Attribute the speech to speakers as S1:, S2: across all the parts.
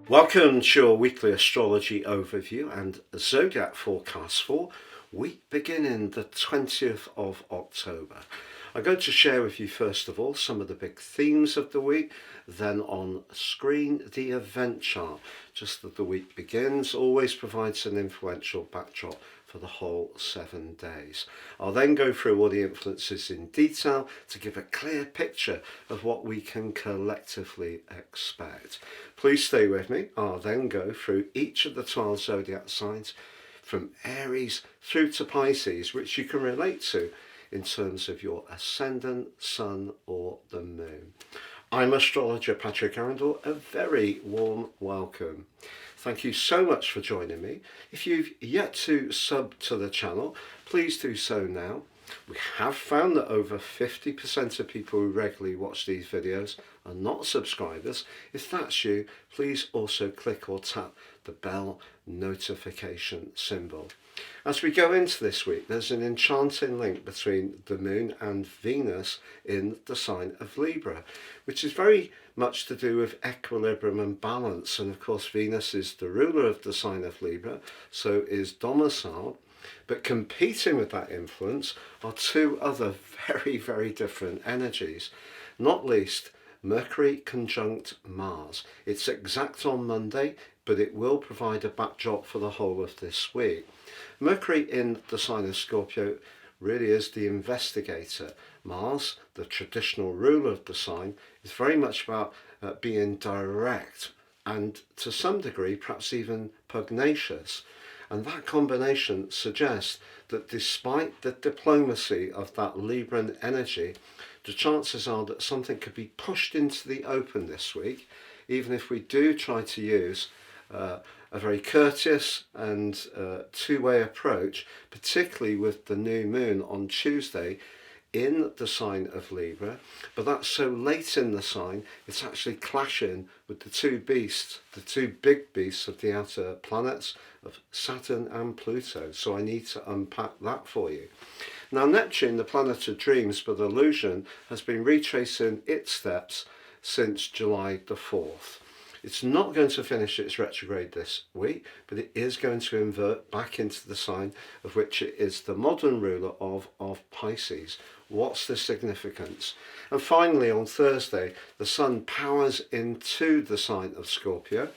S1: Welcome to your weekly astrology overview and Zodiac forecast for week beginning the 20th of October. I'm going to share with you first of all some of the big themes of the week, then on screen the event chart just as the week begins, always provides an influential backdrop for the whole 7 days. I'll then go through all the influences in detail to give a clear picture of what we can collectively expect. Please stay with me. I'll then go through each of the 12 zodiac signs from Aries through to Pisces, which you can relate to in terms of your ascendant, sun or the moon. I'm astrologer Patrick Arundell. A very warm welcome. Thank you so much for joining me. If you've yet to sub to the channel, please do so now. We have found that over 50% of people who regularly watch these videos are not subscribers. If that's you, please also click or tap the bell notification symbol. As we go into this week, there's an enchanting link between the moon and Venus in the sign of Libra, which is very much to do with equilibrium and balance. And of course, Venus is the ruler of the sign of Libra, so is domicile. But competing with that influence are two other very, very different energies, not least Mercury conjunct Mars. It's exact on Monday, but it will provide a backdrop for the whole of this week. Mercury in the sign of Scorpio really is the investigator. Mars, the traditional ruler of the sign, is very much about being direct and to some degree perhaps even pugnacious. And that combination suggests that despite the diplomacy of that Libran energy, the chances are that something could be pushed into the open this week, even if we do try to use a very courteous and two-way approach, particularly with the new moon on Tuesday in the sign of Libra. But that's so late in the sign, it's actually clashing with the two beasts, the two big beasts of the outer planets of Saturn and Pluto. So I need to unpack that for you. Now, Neptune, the planet of dreams but illusion, has been retracing its steps since July the 4th. It's not going to finish its retrograde this week, but it is going to invert back into the sign of which it is the modern ruler of Pisces. What's the significance? And finally, on Thursday, the sun powers into the sign of Scorpio.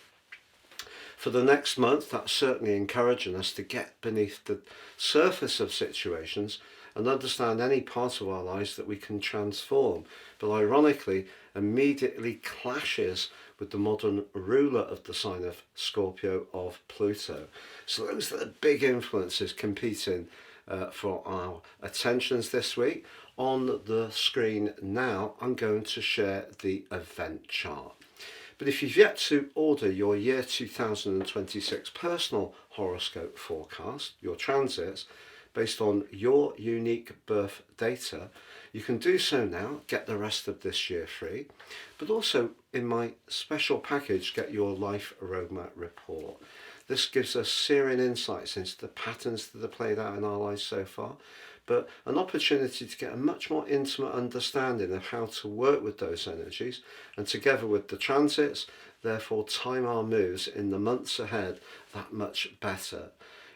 S1: For the next month, that's certainly encouraging us to get beneath the surface of situations and understand any part of our lives that we can transform. But ironically, immediately clashes with the modern ruler of the sign of Scorpio of Pluto. So those are the big influences competing for our attentions this week. On the screen now, I'm going to share the event chart. But if you've yet to order your year 2026 personal horoscope forecast, your transits, based on your unique birth data, you can do so now, get the rest of this year free, but also in my special package, get your life roadmap report. This gives us searing insights into the patterns that have played out in our lives so far, but an opportunity to get a much more intimate understanding of how to work with those energies, and together with the transits, therefore time our moves in the months ahead that much better.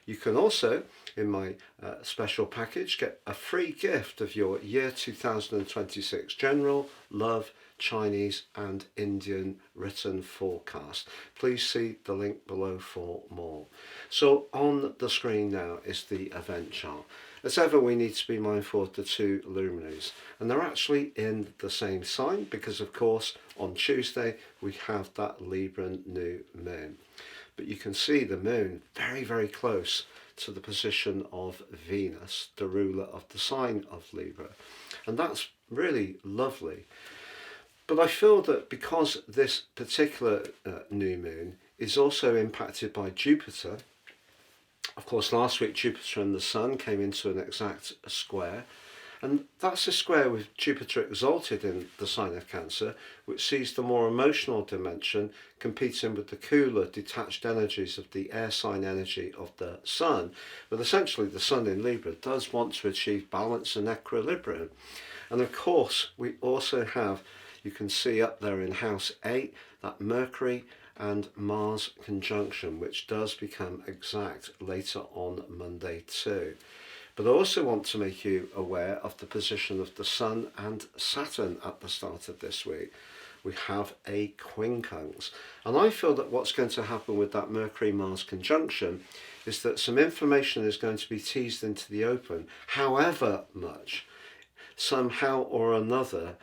S1: You can also, in my special package, get a free gift of your year 2026 general, love, Chinese and Indian written forecast. Please see the link below for more. So on the screen now is the event chart. As ever, we need to be mindful of the two luminaries, and they're actually in the same sign because, of course, on Tuesday we have that Libran new moon. But you can see the moon very, very close to the position of Venus, the ruler of the sign of Libra. And that's really lovely. But I feel that because this particular new moon is also impacted by Jupiter, of course last week Jupiter and the Sun came into an exact square, and that's a square with Jupiter exalted in the sign of Cancer, which sees the more emotional dimension competing with the cooler, detached energies of the air sign energy of the Sun. But essentially the Sun in Libra does want to achieve balance and equilibrium. And of course we also have, you can see up there in house 8, that Mercury and Mars conjunction, which does become exact later on Monday too. But I also want to make you aware of the position of the Sun and Saturn at the start of this week. We have a quincunx, and I feel that what's going to happen with that Mercury-Mars conjunction is that some information is going to be teased into the open, however much, somehow or another,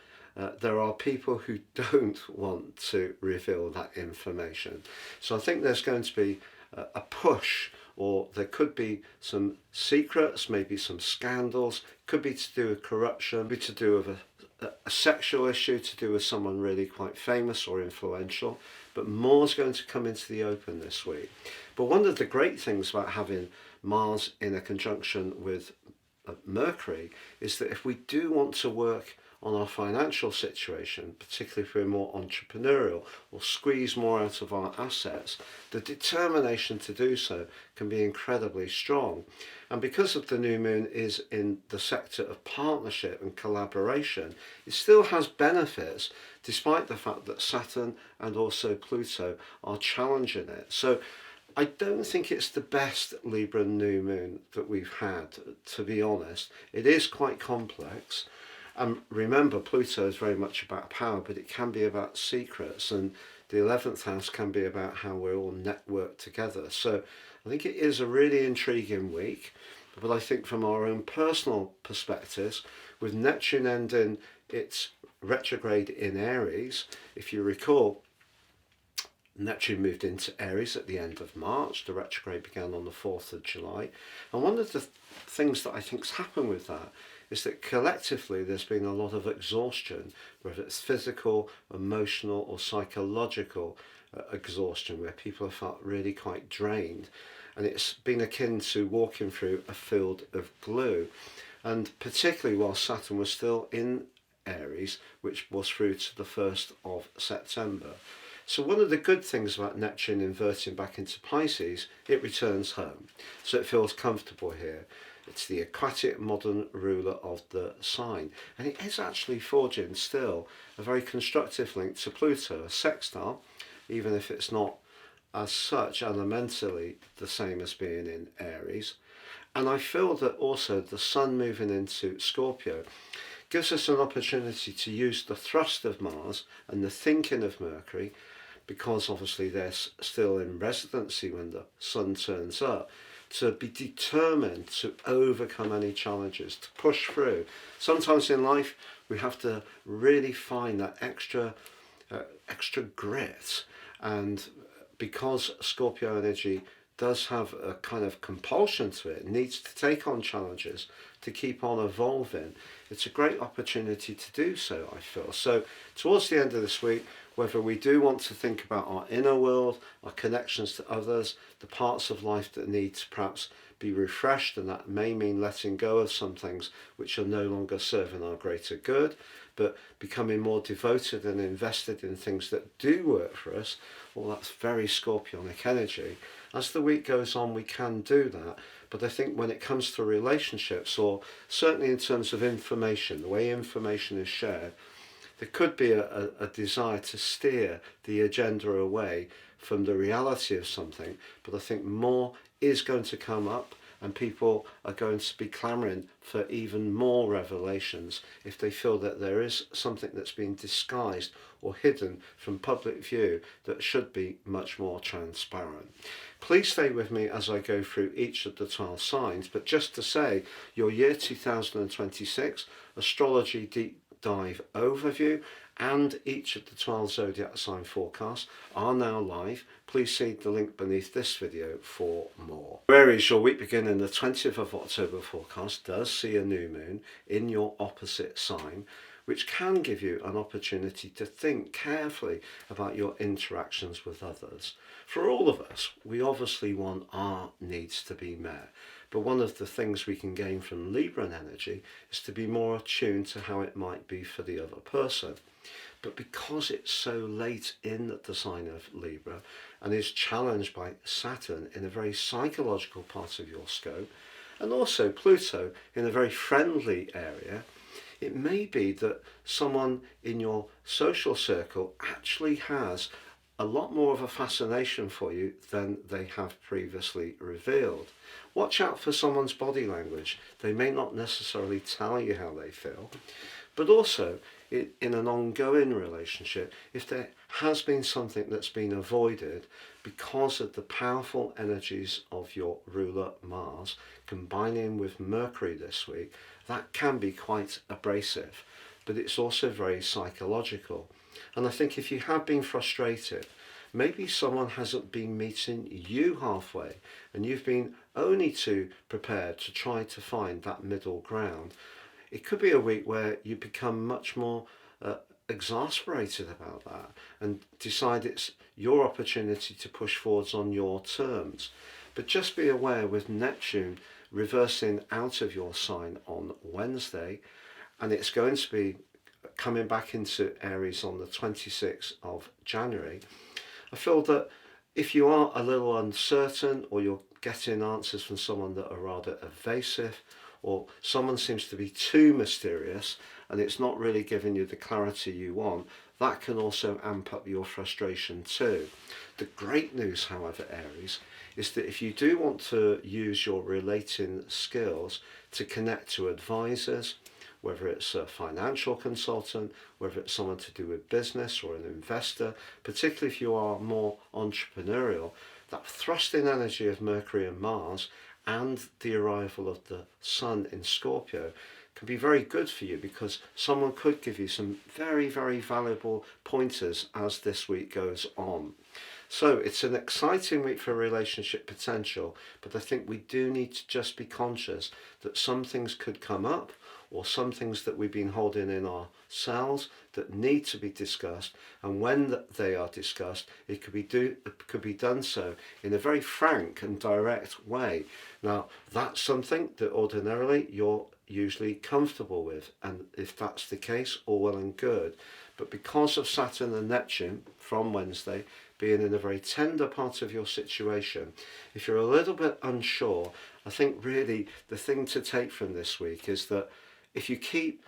S1: there are people who don't want to reveal that information. So I think there's going to be a push, or there could be some secrets, maybe some scandals, could be to do with corruption, could be to do with a sexual issue, to do with someone really quite famous or influential, but more's going to come into the open this week. But one of the great things about having Mars in a conjunction with Mercury is that if we do want to work on our financial situation, particularly if we're more entrepreneurial or squeeze more out of our assets, the determination to do so can be incredibly strong. And because of the new moon is in the sector of partnership and collaboration, it still has benefits despite the fact that Saturn and also Pluto are challenging it. So I don't think it's the best Libra new moon that we've had, to be honest. It is quite complex. And remember, Pluto is very much about power, but it can be about secrets, and the 11th house can be about how we're all networked together. So I think it is a really intriguing week, but I think from our own personal perspectives, with Neptune ending its retrograde in Aries, if you recall, Neptune moved into Aries at the end of March. The retrograde began on the 4th of July. And one of the things that I think's happened with that is that collectively there's been a lot of exhaustion, whether it's physical, emotional or psychological exhaustion, where people have felt really quite drained. And it's been akin to walking through a field of glue. And particularly while Saturn was still in Aries, which was through to the 1st of September. So one of the good things about Neptune inverting back into Pisces, it returns home. So it feels comfortable here. It's the aquatic modern ruler of the sign. And it is actually forging still a very constructive link to Pluto, a sextile, even if it's not as such elementally the same as being in Aries. And I feel that also the Sun moving into Scorpio gives us an opportunity to use the thrust of Mars and the thinking of Mercury, because obviously they're still in residency when the Sun turns up, to be determined to overcome any challenges, to push through. Sometimes in life we have to really find that extra grit, and because Scorpio energy does have a kind of compulsion to it, it needs to take on challenges to keep on evolving. It's a great opportunity to do so, I feel. So towards the end of this week, whether we do want to think about our inner world, our connections to others, the parts of life that need to perhaps be refreshed, and that may mean letting go of some things which are no longer serving our greater good, but becoming more devoted and invested in things that do work for us, well, that's very Scorpionic energy. As the week goes on, we can do that, but I think when it comes to relationships, or certainly in terms of information, the way information is shared, there could be a desire to steer the agenda away from the reality of something, but I think more is going to come up, and people are going to be clamouring for even more revelations if they feel that there is something that's been disguised or hidden from public view that should be much more transparent. Please stay with me as I go through each of the 12 signs, but just to say, your year 2026 Astrology Deep Dive overview and each of the 12 zodiac sign forecasts are now live. Please see the link beneath this video for more. Aries, your week beginning the 20th of October forecast does see a new moon in your opposite sign, which can give you an opportunity to think carefully about your interactions with others. For all of us, we obviously want our needs to be met. But one of the things we can gain from Libran energy is to be more attuned to how it might be for the other person. But because it's so late in the sign of Libra and is challenged by Saturn in a very psychological part of your scope, and also Pluto in a very friendly area, it may be that someone in your social circle actually has a lot more of a fascination for you than they have previously revealed. Watch out for someone's body language. They may not necessarily tell you how they feel, but also in an ongoing relationship, if there has been something that's been avoided because of the powerful energies of your ruler Mars combining with Mercury this week, that can be quite abrasive, but it's also very psychological. And I think if you have been frustrated, maybe someone hasn't been meeting you halfway and you've been only too prepared to try to find that middle ground. It could be a week where you become much more exasperated about that and decide it's your opportunity to push forwards on your terms. But just be aware, with Neptune reversing out of your sign on Wednesday, and it's going to be coming back into Aries on the 26th of January, I feel that if you are a little uncertain, or you're getting answers from someone that are rather evasive, or someone seems to be too mysterious and it's not really giving you the clarity you want, that can also amp up your frustration too. The great news, however, Aries, is that if you do want to use your relating skills to connect to advisors, whether it's a financial consultant, whether it's someone to do with business or an investor, particularly if you are more entrepreneurial, that thrusting energy of Mercury and Mars and the arrival of the Sun in Scorpio can be very good for you, because someone could give you some very, very valuable pointers as this week goes on. So it's an exciting week for relationship potential, but I think we do need to just be conscious that some things could come up, or some things that we've been holding in ourselves that need to be discussed, and when they are discussed, it could be done so in a very frank and direct way. Now, that's something that ordinarily you're usually comfortable with, and if that's the case, all well and good. But because of Saturn and Neptune from Wednesday being in a very tender part of your situation, if you're a little bit unsure, I think really the thing to take from this week is that if you keep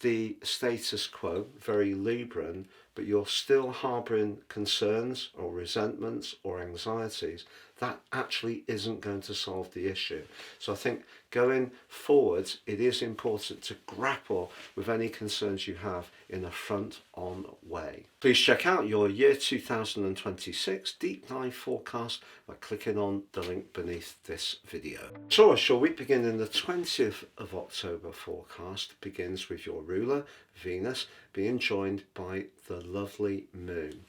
S1: the status quo, very Libran, but you're still harbouring concerns or resentments or anxieties, that actually isn't going to solve the issue. So I think going forwards, it is important to grapple with any concerns you have in a front-on way. Please check out your year 2026 deep dive forecast by clicking on the link beneath this video. Taurus, your week beginning the 20th of October forecast begins with your ruler, Venus, being joined by the lovely Moon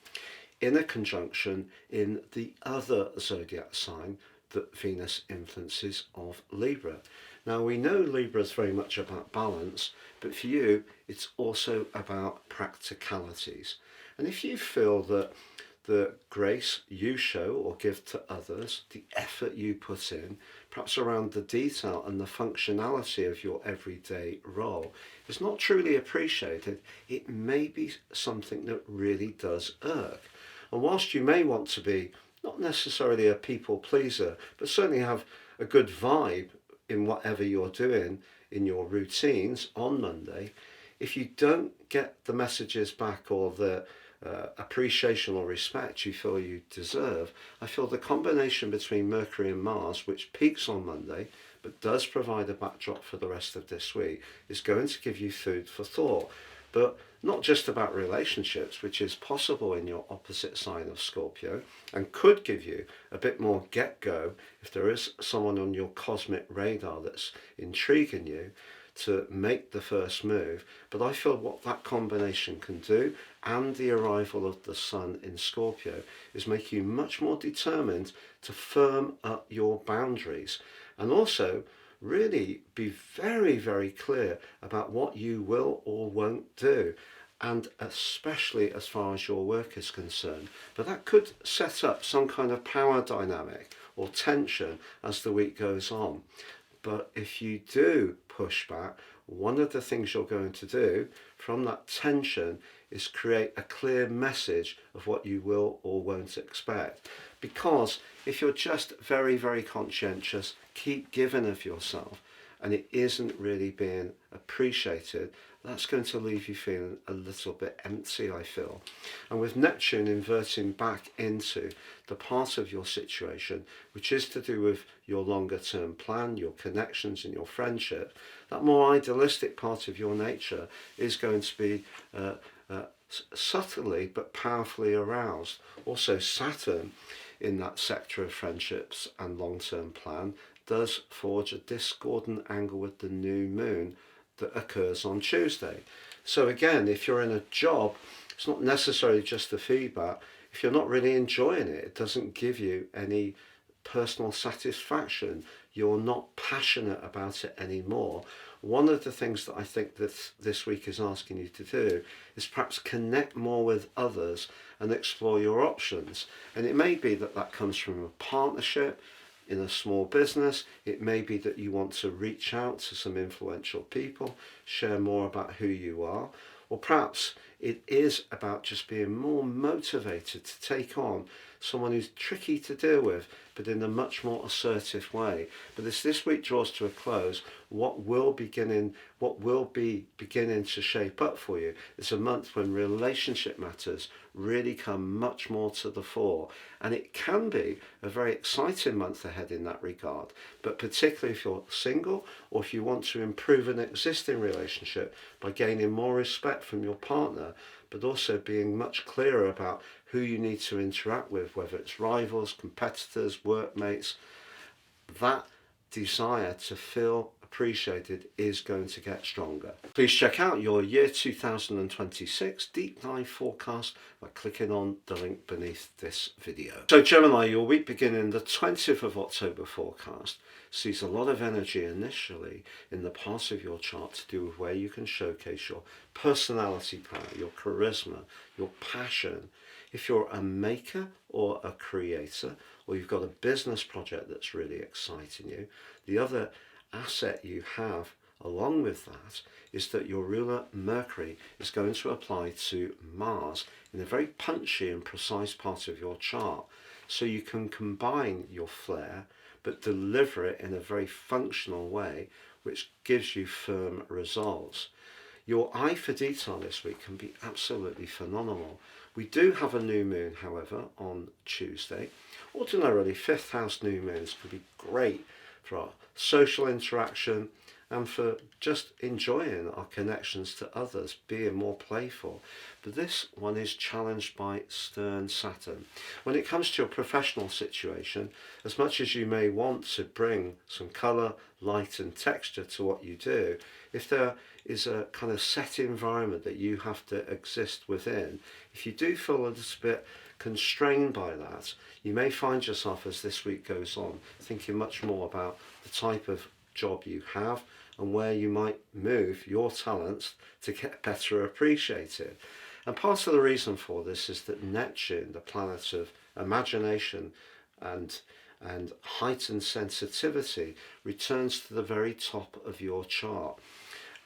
S1: in a conjunction in the other zodiac sign that Venus influences, of Libra. Now, we know Libra is very much about balance, but for you it's also about practicalities. And if you feel that the grace you show or give to others, the effort you put in, perhaps around the detail and the functionality of your everyday role, is not truly appreciated, it may be something that really does irk. And whilst you may want to be not necessarily a people pleaser, but certainly have a good vibe in whatever you're doing in your routines on Monday, if you don't get the messages back or the appreciation or respect you feel you deserve, I feel the combination between Mercury and Mars, which peaks on Monday but does provide a backdrop for the rest of this week, is going to give you food for thought. But not just about relationships, which is possible in your opposite sign of Scorpio and could give you a bit more get-go if there is someone on your cosmic radar that's intriguing you to make the first move. But I feel what that combination can do, and the arrival of the Sun in Scorpio, is make you much more determined to firm up your boundaries, and also really be very, very clear about what you will or won't do, and especially as far as your work is concerned. But that could set up some kind of power dynamic or tension as the week goes on. But if you do push back, one of the things you're going to do from that tension is create a clear message of what you will or won't expect. Because if you're just very, very conscientious, keep giving of yourself, and it isn't really being appreciated, that's going to leave you feeling a little bit empty, I feel. And with Neptune inverting back into the part of your situation, which is to do with your longer term plan, your connections and your friendship, that more idealistic part of your nature is going to be subtly but powerfully aroused. Also, Saturn in that sector of friendships and long-term plan does forge a discordant angle with the new moon that occurs on Tuesday. So again, if you're in a job, it's not necessarily just the feedback. If you're not really enjoying it, it doesn't give you any personal satisfaction, you're not passionate about it anymore. One of the things that I think that this week is asking you to do is perhaps connect more with others and explore your options. And it may be that that comes from a partnership in a small business. It may be that you want to reach out to some influential people, share more about who you are, or perhaps it is about just being more motivated to take on someone who's tricky to deal with, but in a much more assertive way. But as this week draws to a close, what will be beginning to shape up for you is a month when relationship matters really come much more to the fore. And it can be a very exciting month ahead in that regard. But particularly if you're single, or if you want to improve an existing relationship by gaining more respect from your partner, but also being much clearer about who you need to interact with, whether it's rivals, competitors, workmates, that desire to feel appreciated is going to get stronger. Please check out your year 2026 deep dive forecast by clicking on the link beneath this video. So Gemini, your week beginning the 20th of October forecast sees a lot of energy initially in the part of your chart to do with where you can showcase your personality power, your charisma, your passion. If you're a maker or a creator, or you've got a business project that's really exciting you, the other asset you have along with that is that your ruler Mercury is going to apply to Mars in a very punchy and precise part of your chart. So you can combine your flair but deliver it in a very functional way which gives you firm results. Your eye for detail this week can be absolutely phenomenal. We do have a new moon, however, on Tuesday. Ordinarily, 5th house new moons can be great for our social interaction and for just enjoying our connections to others, being more playful. But this one is challenged by stern Saturn. When it comes to your professional situation, as much as you may want to bring some colour, light and texture to what you do, if there is a kind of set environment that you have to exist within, if you do feel a little bit constrained by that, you may find yourself as this week goes on thinking much more about the type of job you have and where you might move your talents to get better appreciated. And part of the reason for this is that Neptune, the planet of imagination and heightened sensitivity, returns to the very top of your chart.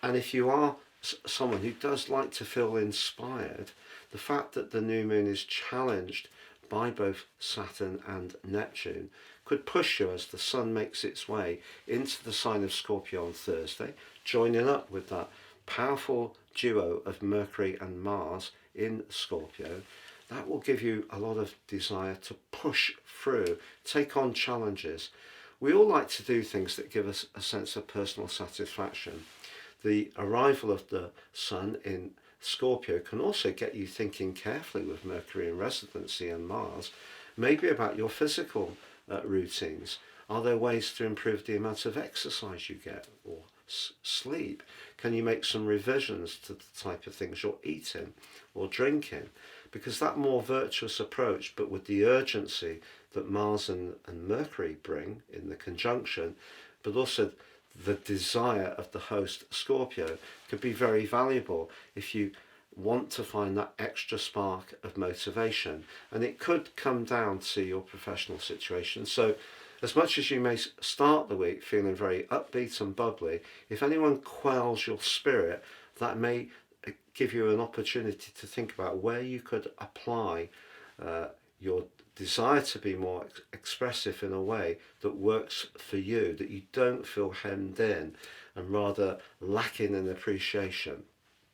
S1: And if you are someone who does like to feel inspired, the fact that the new moon is challenged by both Saturn and Neptune could push you as the sun makes its way into the sign of Scorpio on Thursday, joining up with that powerful duo of Mercury and Mars in Scorpio. That will give you a lot of desire to push through, take on challenges. We all like to do things that give us a sense of personal satisfaction. The arrival of the sun in Scorpio can also get you thinking carefully with Mercury in residency and Mars, maybe about your physical routines. Are there ways to improve the amount of exercise you get or sleep? Can you make some revisions to the type of things you're eating or drinking? Because that more virtuous approach, but with the urgency that Mars and Mercury bring in the conjunction, but also the desire of the host Scorpio, could be very valuable if you want to find that extra spark of motivation. And it could come down to your professional situation. So as much as you may start the week feeling very upbeat and bubbly, if anyone quells your spirit, that may give you an opportunity to think about where you could apply your desire to be more expressive in a way that works for you, that you don't feel hemmed in and rather lacking in appreciation.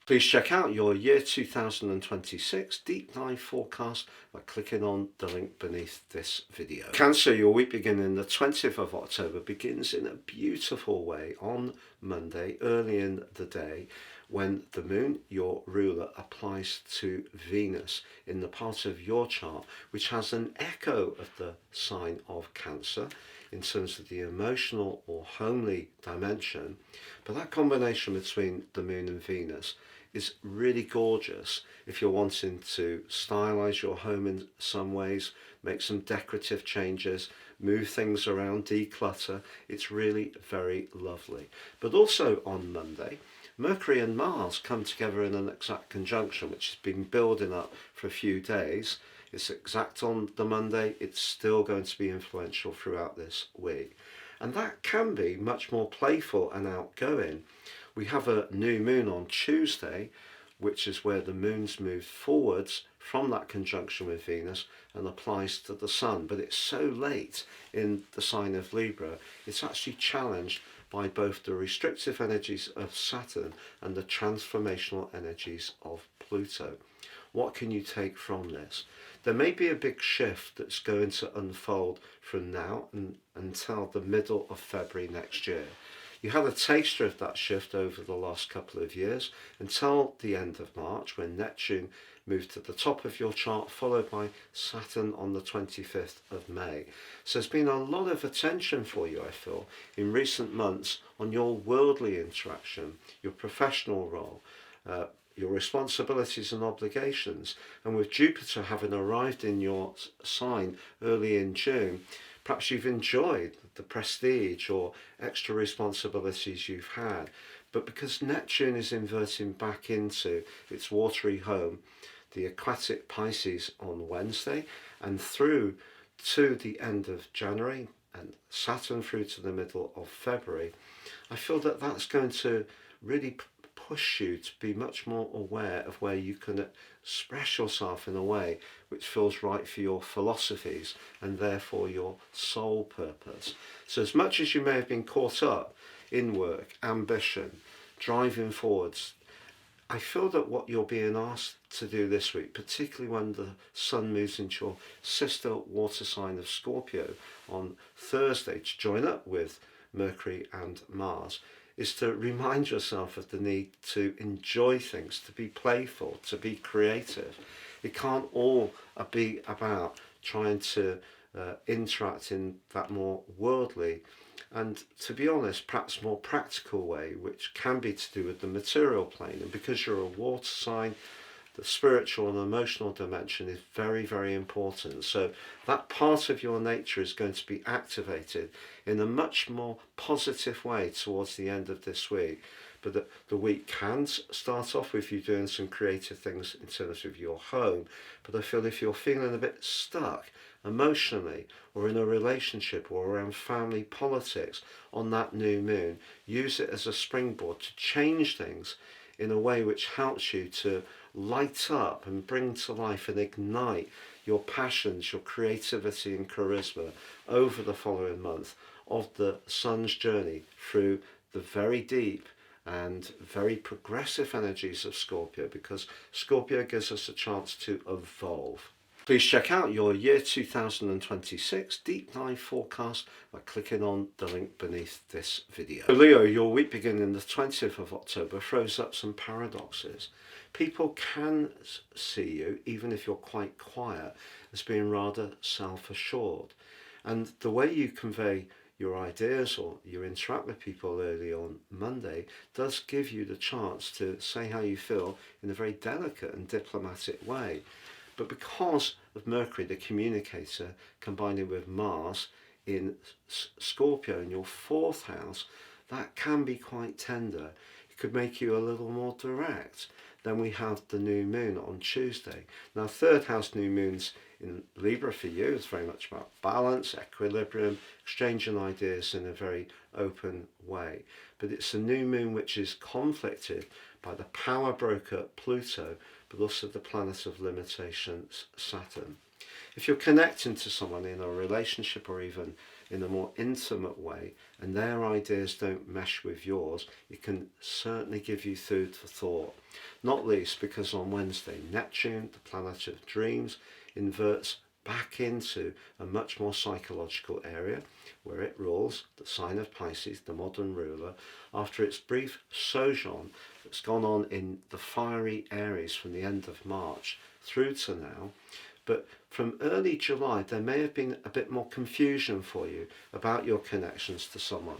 S1: Please check out your year 2026 deep dive forecast by clicking on the link beneath this video. Cancer, your week beginning the 20th of October begins in a beautiful way on Monday, early in the day, when the moon, your ruler, applies to Venus in the part of your chart which has an echo of the sign of Cancer in terms of the emotional or homely dimension. But that combination between the moon and Venus is really gorgeous if you're wanting to stylize your home in some ways, make some decorative changes, move things around, declutter. It's really very lovely. But also on Monday, Mercury and Mars come together in an exact conjunction, which has been building up for a few days. It's exact on the Monday. It's still going to be influential throughout this week. And that can be much more playful and outgoing. We have a new moon on Tuesday, which is where the moon's moved forwards from that conjunction with Venus and applies to the sun. But it's so late in the sign of Libra, it's actually challenged by both the restrictive energies of Saturn and the transformational energies of Pluto. What can you take from this? There may be a big shift that's going to unfold from now until the middle of February next year. You had a taster of that shift over the last couple of years until the end of March, when Neptune moved to the top of your chart, followed by Saturn on the 25th of May. So there's been a lot of attention for you, I feel, in recent months on your worldly interaction, your professional role, your responsibilities and obligations. And with Jupiter having arrived in your sign early in June, perhaps you've enjoyed the prestige or extra responsibilities you've had. But because Neptune is inverting back into its watery home, the aquatic Pisces, on Wednesday, and through to the end of January, and Saturn through to the middle of February, I feel that that's going to really push you to be much more aware of where you can express yourself in a way which feels right for your philosophies and therefore your soul purpose. So as much as you may have been caught up in work, ambition, driving forwards, I feel that what you're being asked to do this week, particularly when the sun moves into your sister water sign of Scorpio on Thursday to join up with Mercury and Mars, is to remind yourself of the need to enjoy things, to be playful, to be creative. It can't all be about trying to interact in that more worldly and, to be honest, perhaps more practical way, which can be to do with the material plane. And because you're a water sign, the spiritual and emotional dimension is very, very important. So that part of your nature is going to be activated in a much more positive way towards the end of this week. But the week can start off with you doing some creative things in terms of your home. But I feel if you're feeling a bit stuck emotionally, or in a relationship, or around family politics on that new moon, use it as a springboard to change things in a way which helps you to light up and bring to life and ignite your passions, your creativity and charisma over the following month of the sun's journey through the very deep and very progressive energies of Scorpio, because Scorpio gives us a chance to evolve. Please check out your year 2026 deep dive forecast by clicking on the link beneath this video. Leo, your week beginning the 20th of October throws up some paradoxes. People can see you, even if you're quite quiet, as being rather self-assured. And the way you convey your ideas or you interact with people early on Monday does give you the chance to say how you feel in a very delicate and diplomatic way. But because of Mercury, the communicator, combining with Mars in Scorpio in your fourth house, that can be quite tender. It could make you a little more direct. Then we have the new moon on Tuesday. Now, third house new moons in Libra for you is very much about balance, equilibrium, exchanging ideas in a very open way. But it's a new moon which is conflicted by the power broker Pluto, but also the planet of limitations, Saturn. If you're connecting to someone in a relationship or even in a more intimate way and their ideas don't mesh with yours, it can certainly give you food for thought. Not least because on Wednesday, Neptune, the planet of dreams, inverts back into a much more psychological area where it rules the sign of Pisces, the modern ruler, after its brief sojourn that's gone on in the fiery Aries from the end of March through to now. But from early July, there may have been a bit more confusion for you about your connections to someone.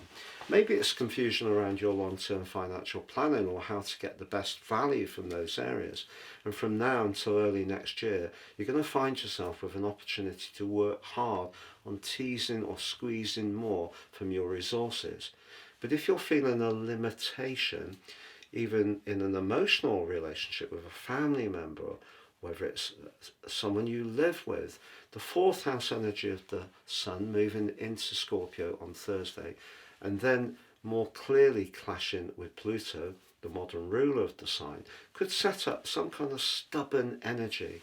S1: Maybe it's confusion around your long-term financial planning or how to get the best value from those areas. And from now until early next year, you're going to find yourself with an opportunity to work hard on teasing or squeezing more from your resources. But if you're feeling a limitation, even in an emotional relationship with a family member, whether it's someone you live with, the fourth house energy of the sun moving into Scorpio on Thursday, and then more clearly clashing with Pluto, the modern ruler of the sign, could set up some kind of stubborn energy.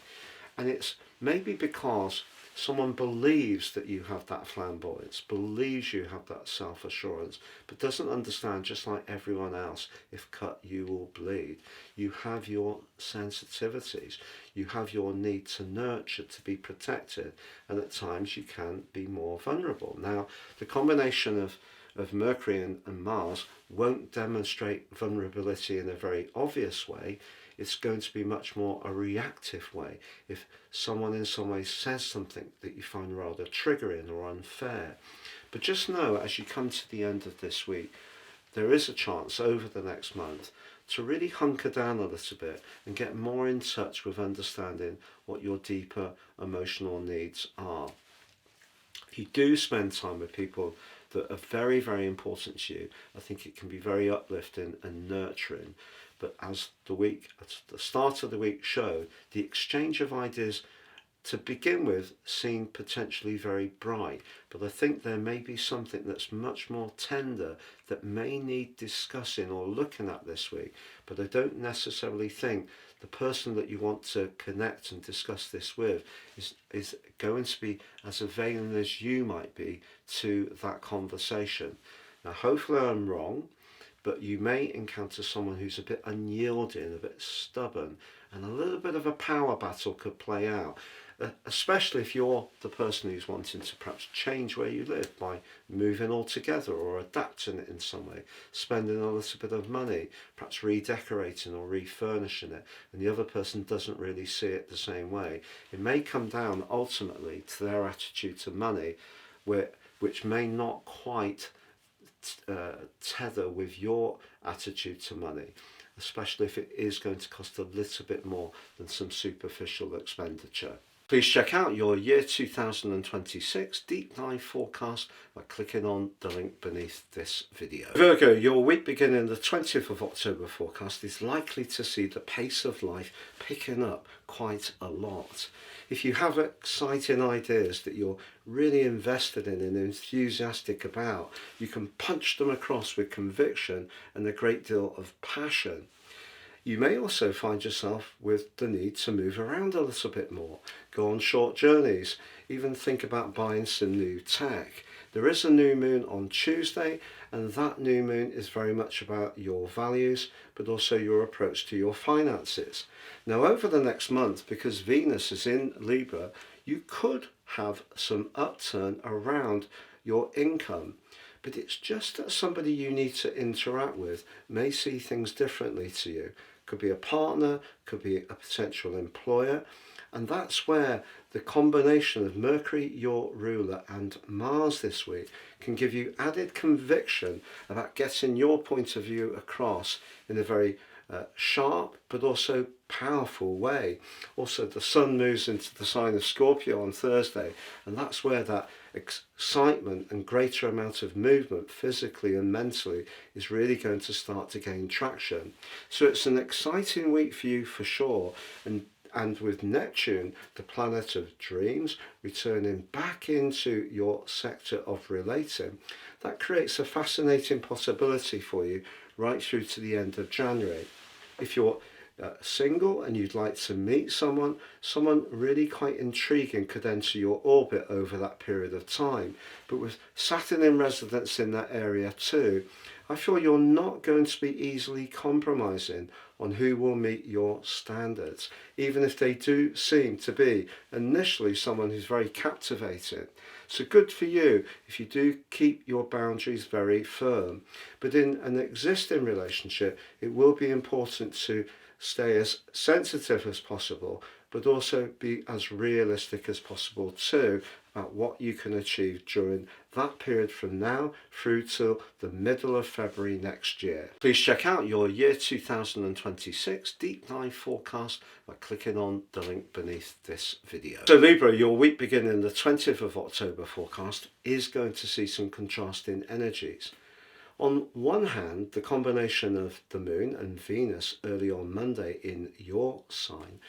S1: And it's maybe because someone believes that you have that flamboyance, believes you have that self-assurance, but doesn't understand, just like everyone else, if cut you will bleed. You have your sensitivities, you have your need to nurture, to be protected, and at times you can be more vulnerable. Now, the combination of Mercury and Mars won't demonstrate vulnerability in a very obvious way. It's going to be much more a reactive way. If someone in some way says something that you find rather triggering or unfair. But just know, as you come to the end of this week, there is a chance over the next month to really hunker down a little bit and get more in touch with understanding what your deeper emotional needs are. If you do spend time with people that are very, very important to you, I think it can be very uplifting and nurturing. But as the start of the week showed, the exchange of ideas to begin with seemed potentially very bright, but I think there may be something that's much more tender that may need discussing or looking at this week. But I don't necessarily think the person that you want to connect and discuss this with is going to be as availing as you might be to that conversation. Now, hopefully I'm wrong, but you may encounter someone who's a bit unyielding, a bit stubborn, and a little bit of a power battle could play out, especially if you're the person who's wanting to perhaps change where you live by moving altogether or adapting it in some way, spending a little bit of money, perhaps redecorating or refurnishing it, and the other person doesn't really see it the same way. It may come down ultimately to their attitude to money, which may not quite tether with your attitude to money, especially if it is going to cost a little bit more than some superficial expenditure. Please check out your year 2026 deep dive forecast by clicking on the link beneath this video. Virgo, your week beginning the 20th of October forecast is likely to see the pace of life picking up quite a lot. If you have exciting ideas that you're really invested in and enthusiastic about, you can punch them across with conviction and a great deal of passion. You may also find yourself with the need to move around a little bit more, go on short journeys, even think about buying some new tech. There is a new moon on Tuesday, and that new moon is very much about your values, but also your approach to your finances. Now, over the next month, because Venus is in Libra, you could have some upturn around your income. But it's just that somebody you need to interact with may see things differently to you. Could be a partner, could be a potential employer, and that's where the combination of Mercury, your ruler, and Mars this week can give you added conviction about getting your point of view across in a very sharp but also powerful way. Also, the sun moves into the sign of Scorpio on Thursday, and that's where that excitement and greater amount of movement physically and mentally is really going to start to gain traction. So it's an exciting week for you for sure, and with Neptune, the planet of dreams, returning back into your sector of relating, that creates a fascinating possibility for you right through to the end of January. If you're single and you'd like to meet someone really quite intriguing could enter your orbit over that period of time. But with Saturn in residence in that area too, I feel you're not going to be easily compromising on who will meet your standards, even if they do seem to be initially someone who's very captivating. So good for you if you do keep your boundaries very firm. But in an existing relationship, it will be important to stay as sensitive as possible, but also be as realistic as possible too about what you can achieve during that period from now through till the middle of February next year. Please check out your year 2026 deep dive forecast by clicking on the link beneath this video. So Libra, your week beginning the 20th of October forecast is going to see some contrasting energies. On one hand, the combination of the Moon and Venus early on Monday in your sign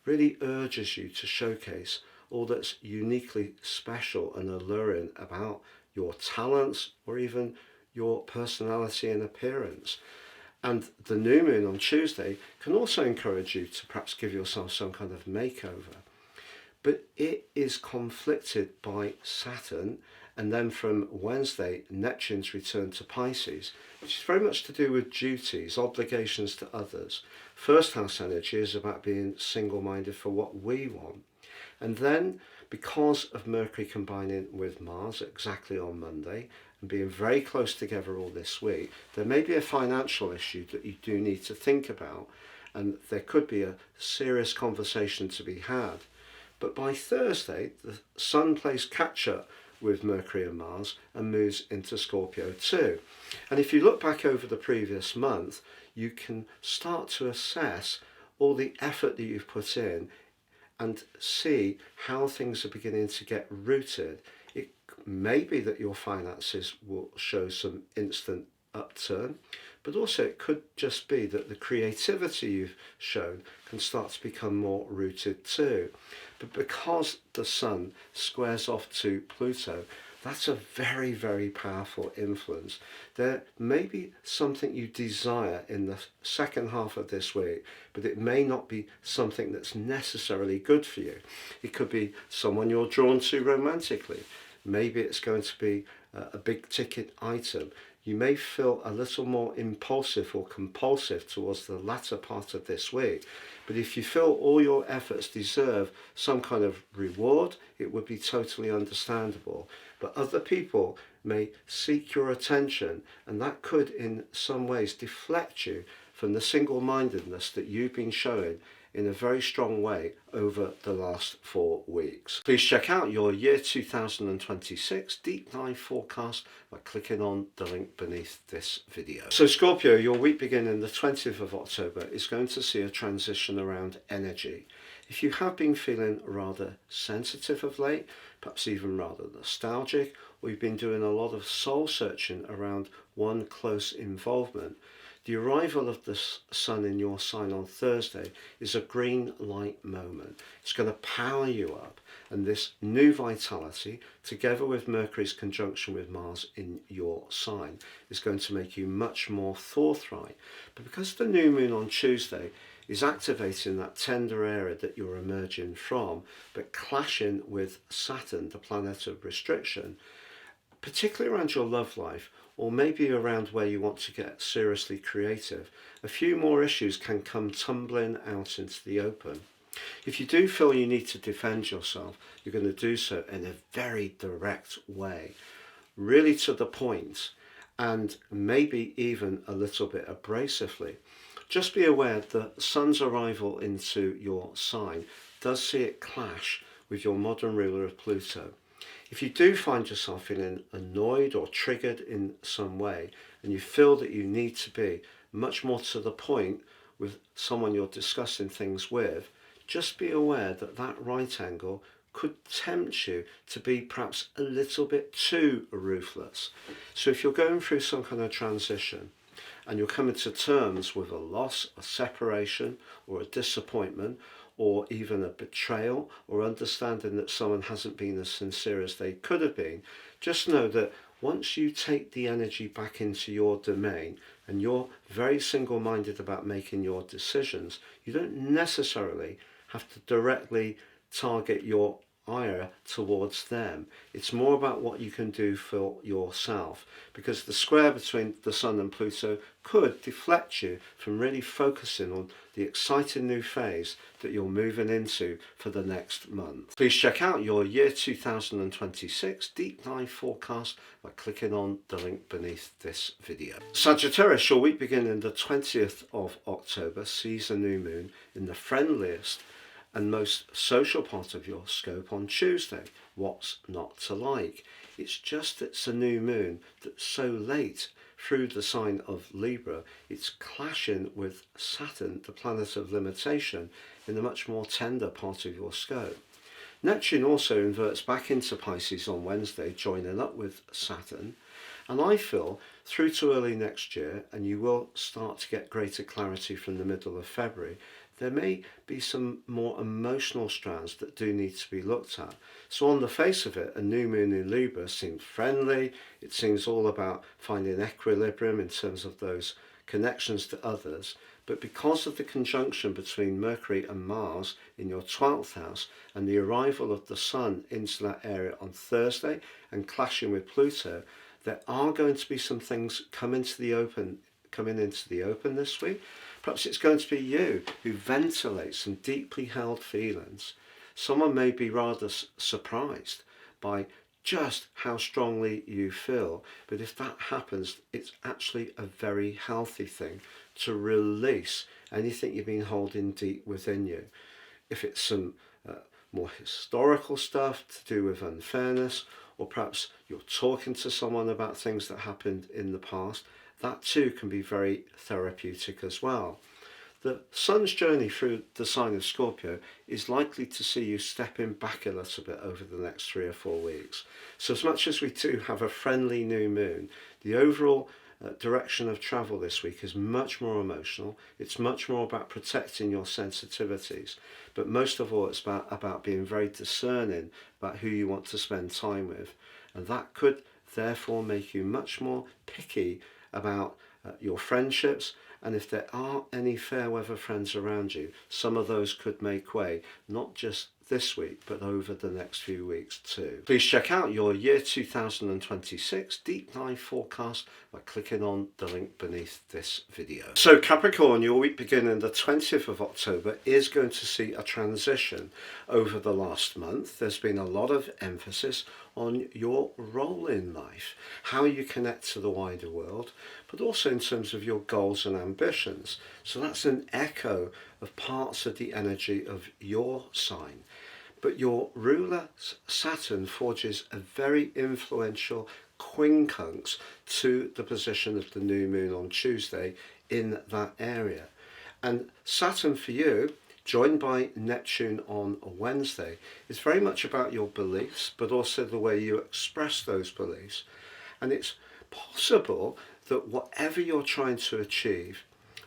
S1: really urges you to showcase all that's uniquely special and alluring about your talents or even your personality and appearance. And the new moon on Tuesday can also encourage you to perhaps give yourself some kind of makeover. But it is conflicted by Saturn, and then from Wednesday, Neptune's return to Pisces, which is very much to do with duties, obligations to others. First house energy is about being single-minded for what we want. And then, because of Mercury combining with Mars exactly on Monday and being very close together all this week, there may be a financial issue that you do need to think about, and there could be a serious conversation to be had. But by Thursday, the Sun plays catch-up with Mercury and Mars and moves into Scorpio too. And if you look back over the previous month, you can start to assess all the effort that you've put in and see how things are beginning to get rooted. It may be that your finances will show some instant upturn, but also it could just be that the creativity you've shown can start to become more rooted too. But because the Sun squares off to Pluto, that's a very, very powerful influence. There may be something you desire in the second half of this week, but it may not be something that's necessarily good for you. It could be someone you're drawn to romantically. Maybe it's going to be a big ticket item. You may feel a little more impulsive or compulsive towards the latter part of this week. But if you feel all your efforts deserve some kind of reward, it would be totally understandable. But other people may seek your attention, and that could in some ways deflect you from the single-mindedness that you've been showing in a very strong way over the last 4 weeks. Please check out your year 2026 deep dive forecast by clicking on the link beneath this video. So Scorpio, your week beginning the 20th of October is going to see a transition around energy. If you have been feeling rather sensitive of late, perhaps even rather nostalgic, or you've been doing a lot of soul searching around one close involvement, the arrival of the Sun in your sign on Thursday is a green light moment. It's going to power you up, and this new vitality, together with Mercury's conjunction with Mars in your sign, is going to make you much more forthright. But because the new moon on Tuesday is activating that tender area that you're emerging from, but clashing with Saturn, the planet of restriction, particularly around your love life, or maybe around where you want to get seriously creative, a few more issues can come tumbling out into the open. If you do feel you need to defend yourself, you're going to do so in a very direct way, really to the point, and maybe even a little bit abrasively. Just be aware that the Sun's arrival into your sign does see it clash with your modern ruler of Pluto. If you do find yourself feeling annoyed or triggered in some way, and you feel that you need to be much more to the point with someone you're discussing things with, just be aware that that right angle could tempt you to be perhaps a little bit too ruthless. So if you're going through some kind of transition, and you're coming to terms with a loss, a separation, or a disappointment, or even a betrayal, or understanding that someone hasn't been as sincere as they could have been, just know that once you take the energy back into your domain and you're very single-minded about making your decisions, you don't necessarily have to directly target your ire towards them. It's more about what you can do for yourself, because the square between the Sun and Pluto could deflect you from really focusing on the exciting new phase that you're moving into for the next month. Please check out your year 2026 deep dive forecast by clicking on the link beneath this video. Sagittarius, your week beginning the 20th of October sees a new moon in the friendliest and most social part of your scope on Tuesday. What's not to like? It's just it's a new moon that's so late through the sign of Libra, it's clashing with Saturn, the planet of limitation, in a much more tender part of your scope. Neptune also inverts back into Pisces on Wednesday, joining up with Saturn. And I feel through to early next year, and you will start to get greater clarity from the middle of February, there may be some more emotional strands that do need to be looked at. So on the face of it, a new moon in Libra seems friendly. It seems all about finding equilibrium in terms of those connections to others. But because of the conjunction between Mercury and Mars in your 12th house and the arrival of the Sun into that area on Thursday and clashing with Pluto, there are going to be some things coming into the open this week. Perhaps it's going to be you who ventilates some deeply held feelings. Someone may be rather surprised by just how strongly you feel, but if that happens, it's actually a very healthy thing to release anything you've been holding deep within you. If it's some more historical stuff to do with unfairness, or perhaps you're talking to someone about things that happened in the past, that too can be very therapeutic as well. The Sun's journey through the sign of Scorpio is likely to see you stepping back a little bit over the next 3 or 4 weeks. So as much as we do have a friendly new moon, the overall direction of travel this week is much more emotional. It's much more about protecting your sensitivities, but most of all it's about being very discerning about who you want to spend time with, and that could therefore make you much more picky about your friendships. And if there are any fair weather friends around you, some of those could make way, not just this week, but over the next few weeks too. Please check out your year 2026 deep dive forecast by clicking on the link beneath this video. So Capricorn, your week beginning the 20th of October is going to see a transition. Over the last month, there's been a lot of emphasis on your role in life, how you connect to the wider world, but also in terms of your goals and ambitions. So that's an echo of parts of the energy of your sign. But your ruler Saturn forges a very influential quincunx to the position of the new moon on Tuesday in that area. And Saturn for you, joined by Neptune on a Wednesday, is very much about your beliefs, but also the way you express those beliefs. And it's possible that whatever you're trying to achieve,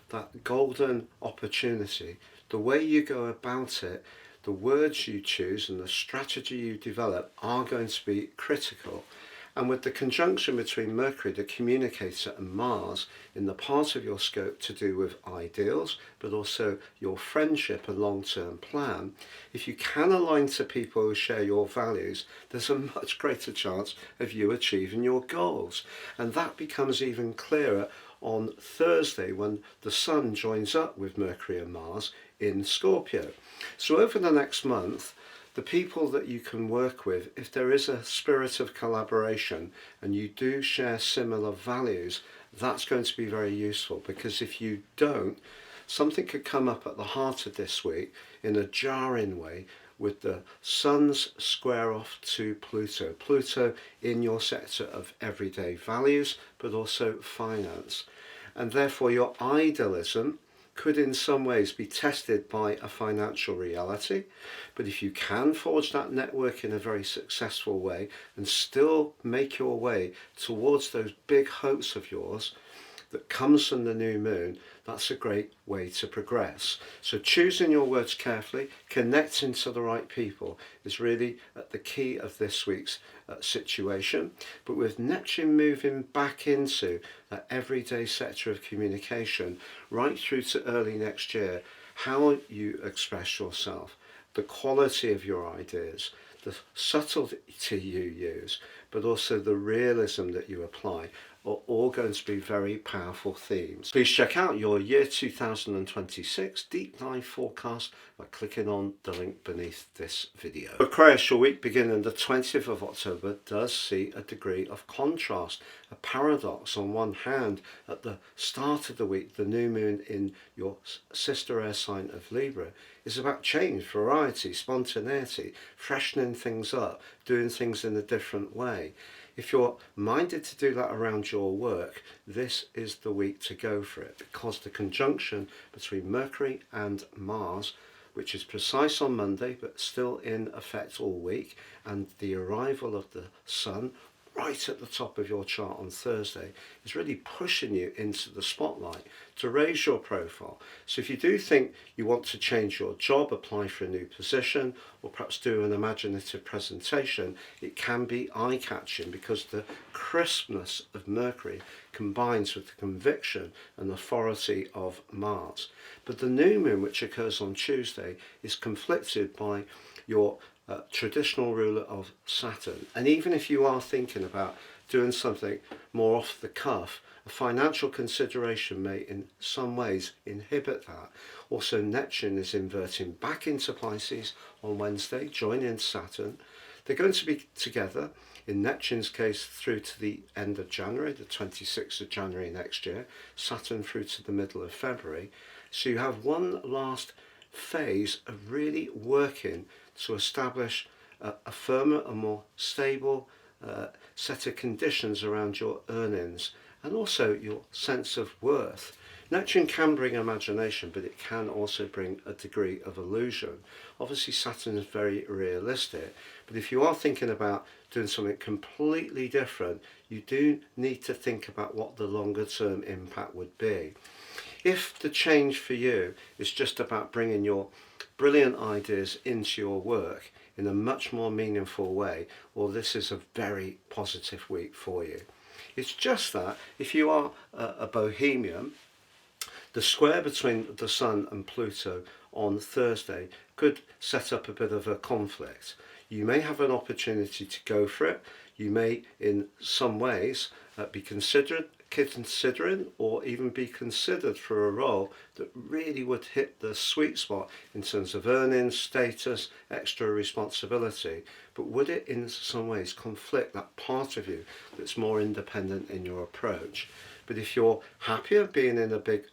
S1: that golden opportunity, the way you go about it, the words you choose and the strategy you develop are going to be critical. And with the conjunction between Mercury, the communicator, and Mars in the part of your scope to do with ideals, but also your friendship and long-term plan, if you can align to people who share your values, there's a much greater chance of you achieving your goals. And that becomes even clearer on Thursday when the Sun joins up with Mercury and Mars in Scorpio. So over the next month, the people that you can work with, if there is a spirit of collaboration and you do share similar values, that's going to be very useful, because if you don't, something could come up at the heart of this week in a jarring way with the Sun's square off to Pluto. Pluto in your sector of everyday values, but also finance. And therefore your idealism could in some ways be tested by a financial reality. But if you can forge that network in a very successful way and still make your way towards those big hopes of yours, that comes from the new moon, that's a great way to progress. So choosing your words carefully, connecting to the right people is really at the key of this week's situation. But with Neptune moving back into that everyday sector of communication right through to early next year, how you express yourself, the quality of your ideas, the subtlety you use, but also the realism that you apply are all going to be very powerful themes. Please check out your year 2026 deep dive forecast by clicking on the link beneath this video. Aquarius, your week beginning the 20th of October does see a degree of contrast, a paradox. On one hand, at the start of the week, the new moon in your sister air sign of Libra is about change, variety, spontaneity, freshening things up, doing things in a different way. If you're minded to do that around your work, this is the week to go for it, because the conjunction between Mercury and Mars, which is precise on Monday but still in effect all week, and the arrival of the Sun right at the top of your chart on Thursday, is really pushing you into the spotlight to raise your profile. So if you do think you want to change your job, apply for a new position, or perhaps do an imaginative presentation, it can be eye-catching because the crispness of Mercury combines with the conviction and authority of Mars. But the new moon, which occurs on Tuesday, is conflicted by your traditional ruler of Saturn. And even if you are thinking about doing something more off the cuff, a financial consideration may in some ways inhibit that. Also, Neptune is inverting back into Pisces on Wednesday, joining Saturn. They're going to be together, in Neptune's case, through to the end of January, the 26th of January next year, Saturn through to the middle of February. So you have one last phase of really working to establish a firmer and more stable set of conditions around your earnings and also your sense of worth. Neptune can bring imagination, but it can also bring a degree of illusion. Obviously, Saturn is very realistic, but if you are thinking about doing something completely different, you do need to think about what the longer term impact would be. If the change for you is just about bringing your brilliant ideas into your work in a much more meaningful way, well, this is a very positive week for you. It's just that if you are a bohemian, the square between the Sun and Pluto on Thursday could set up a bit of a conflict. You may have an opportunity to go for it. You may, in some ways, be considering or even be considered for a role that really would hit the sweet spot in terms of earnings, status, extra responsibility. But would it in some ways conflict that part of you that's more independent in your approach? But if you're happier being in a big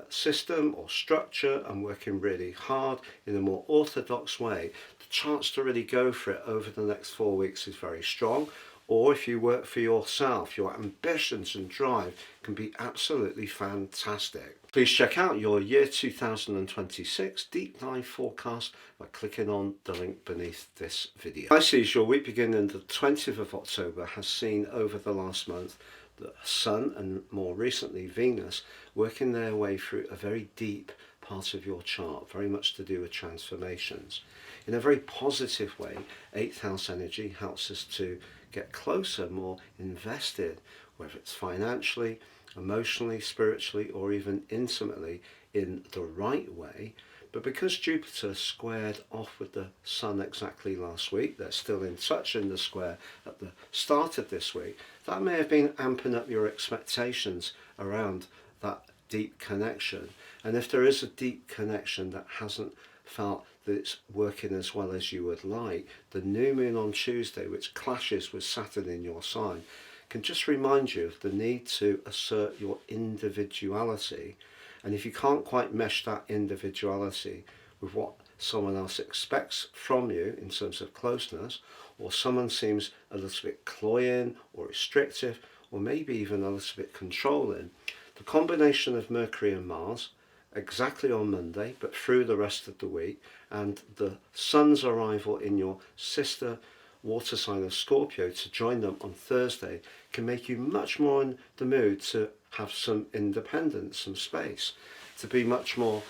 S1: system or structure and working really hard in a more orthodox way, the chance to really go for it over the next 4 weeks is very strong. Or if you work for yourself, your ambitions and drive can be absolutely fantastic. Please check out your year 2026 deep dive forecast by clicking on the link beneath this video. Pisces, your week beginning the 20th of October has seen over the last month the Sun and more recently Venus working their way through a very deep part of your chart, very much to do with transformations. In a very positive way, 8th house energy helps us to get closer, more invested, whether it's financially, emotionally, spiritually, or even intimately in the right way. But because Jupiter squared off with the Sun exactly last week, they're still in touch in the square at the start of this week, that may have been amping up your expectations around that deep connection. And if there is a deep connection that hasn't felt that it's working as well as you would like, the new moon on Tuesday, which clashes with Saturn in your sign, can just remind you of the need to assert your individuality. And if you can't quite mesh that individuality with what someone else expects from you in terms of closeness, or someone seems a little bit cloying or restrictive, or maybe even a little bit controlling, the combination of Mercury and Mars exactly on Monday, but through the rest of the week, and the Sun's arrival in your sister water sign of Scorpio to join them on Thursday can make you much more in the mood to have some independence, some space, to be much more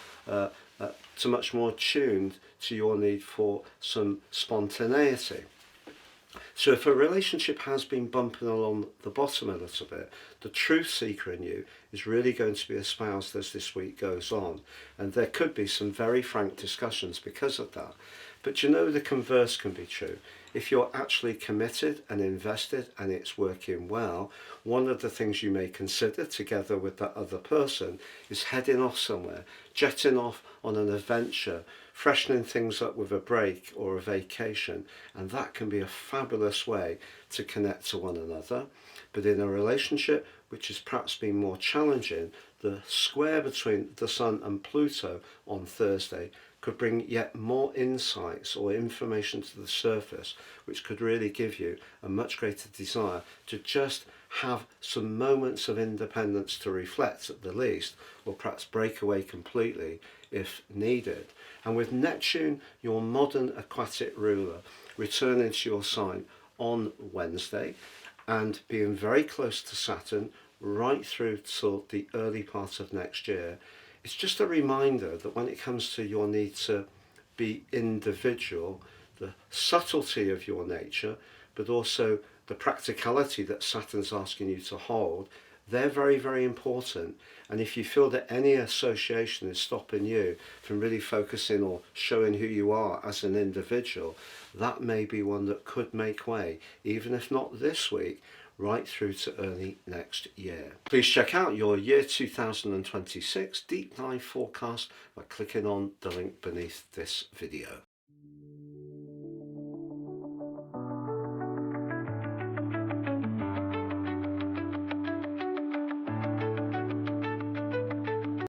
S1: tuned to your need for some spontaneity. So if a relationship has been bumping along the bottom a little bit, the truth seeker in you is really going to be espoused as this week goes on. And there could be some very frank discussions because of that. But you know, the converse can be true. If you're actually committed and invested and it's working well, one of the things you may consider together with that other person is heading off somewhere, jetting off on an adventure, freshening things up with a break or a vacation, and that can be a fabulous way to connect to one another. But in a relationship which has perhaps been more challenging, the square between the Sun and Pluto on Thursday could bring yet more insights or information to the surface, which could really give you a much greater desire to just have some moments of independence to reflect at the least, or perhaps break away completely if needed. And with Neptune, your modern aquatic ruler, returning to your sign on Wednesday and being very close to Saturn right through till the early part of next year, it's just a reminder that when it comes to your need to be individual, the subtlety of your nature, but also the practicality that Saturn's asking you to hold, they're very, very important. And if you feel that any association is stopping you from really focusing or showing who you are as an individual, that may be one that could make way, even if not this week, right through to early next year. Please check out your year 2026 deep dive forecast by clicking on the link beneath this video.